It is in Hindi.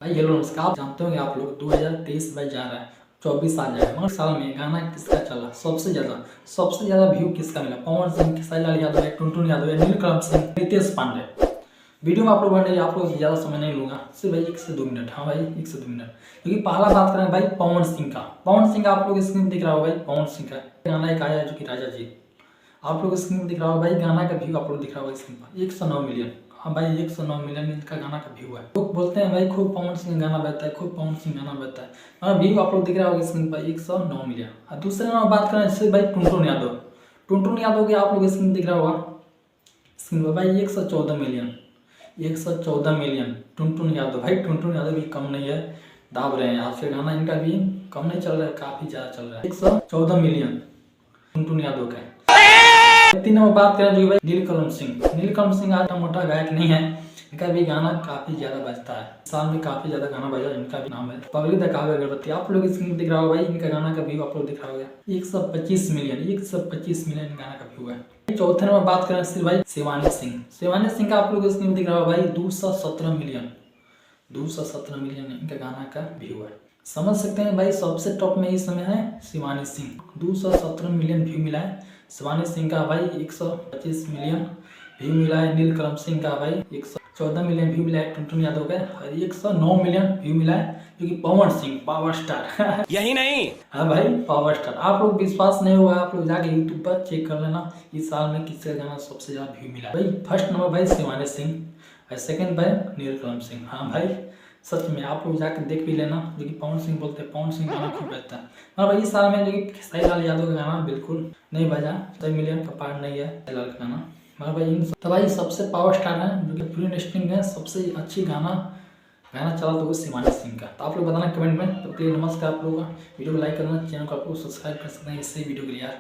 भाई हेलो नमस्कार। आप जानते होंगे आप लोग 2023 भाई जा रहा है, 24 आ जाएगा, मगर साल में गाना किसका चला सबसे ज्यादा व्यू किसका मिला? पवन सिंह, खेसारी लाल यादव है, टुनटुन यादव है, नीलकंठ सिंह, रितेश पांडे। वीडियो में आप लोग बने, आप लोग ज्यादा समय नहीं लूंगा, सिर्फ भाई 1 से 2 मिनट। हाँ भाई 1 से 2 मिनट, क्योंकि पहला बात करें भाई पवन सिंह का। पवन सिंह का आप लोग स्क्रीन दिख रहा हो भाई, पवन सिंह का गाना एक आया है जो कि राजा जी, आप लोग स्क्रीन दिख रहा हो भाई, गाना का व्यू आप लोग दिख रहा होगा स्क्रीन पर 109 मिलियन। हाँ भाई 109 मिलियन इनका गाना का व्यू है। लोग बोलते हैं भाई खूब पवन सिंह गाना बजता है, खूब पवन सिंह गाना बजता है, और व्यू आप लोग दिख रहा होगा स्क्रीन पर 109 मिलियन। और दूसरे नाम बात करें जैसे भाई टुनटुन यादव, टुनटुन यादव के आप लोग स्क्रीन दिख रहा होगा स्क्रीन पर भाई 114 मिलियन, 114 मिलियन टुनटुन यादव। भाई टुनटुन यादव भी कम नहीं है, दाब रहे हैं आपसे गाना, इनका भी कम नहीं चल रहा है, काफी ज्यादा चल रहा है। 114 मिलियन टुनटुन यादव का। 3 नंबर बात करें जो भाई नीलकंठ सिंह। नीलकंठ सिंह आटा मोटा गायक नहीं है, इनका भी गाना काफी ज्यादा बजता है, साल में काफी ज्यादा गाना बजा, इनका भी नाम है पगली दकावे अगरबत्ती। आप लोग स्क्रीन दिख रहा होगा भाई, इनका गाना का व्यू आप लोग दिख रहा होगा 125 मिलियन, 125 मिलियन गाना का व्यू है। चौथे नंबर बात करें सिर्फ भाई शिवानी सिंह। शिवानी सिंह का आप लोग स्क्रीन दिख रहा होगा भाई 217 मिलियन, 217 मिलियन इनका गाना का व्यू है। समझ सकते हैं भाई सबसे टॉप में इस समय है शिवानी सिंह, 217 मिलियन व्यू मिला है शिवानी सिंह का भाई। 125 मिलियन व्यू मिला है नीलकंठ सिंह का भाई, 114 मिलियन व्यू मिला है टुनटुन यादव का, और 109 मिलियन व्यू मिला है क्योंकि पवन सिंह पावर स्टार यही नहीं। हाँ भाई पावर स्टार। आप लोग विश्वास नहीं होगा, आप लोग जाके यूट्यूब पर चेक कर लेना इस साल में किसका गाना सबसे ज्यादा व्यू मिला भाई। फर्स्ट नंबर भाई शिवानी सिंह और सेकंड भाई नीलकंठ सिंह। हाँ भाई सच में आप लोग जाकर देख भी लेना, जो कि पवन सिंह बोलते हैं, पवन सिंह गाना खूब बजता है। और भाई इस साल में जो कि खेसारी लाल यादव का गाना बिल्कुल नहीं बजा, 10 मिलियन का पार नहीं है लाल का गाना। मगर भाई तो भाई सबसे पावर स्टार है जो कि पूरी इंडस्ट्री में सबसे अच्छी गाना चला तो वो शिवानी सिंह का। तो आप लोग बताना कमेंट में। तो नमस्कार आप लोगों का, वीडियो को लाइक करना, चैनल को आप लोग सब्सक्राइब कर सकते हैं इससे वीडियो के लिए यार।